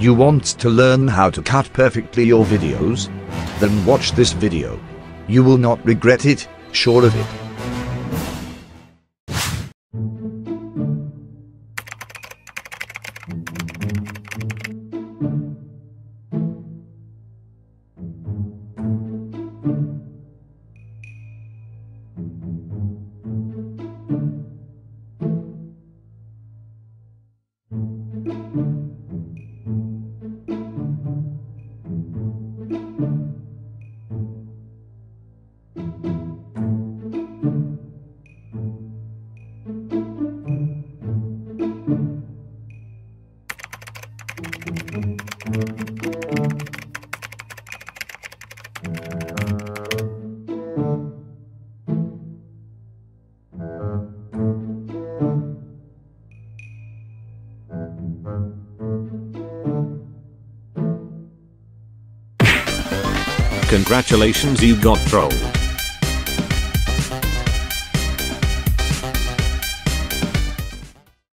You want to learn how to cut perfectly your videos? Then watch this video. You will not regret it, sure of it. Congratulations, you got trolled.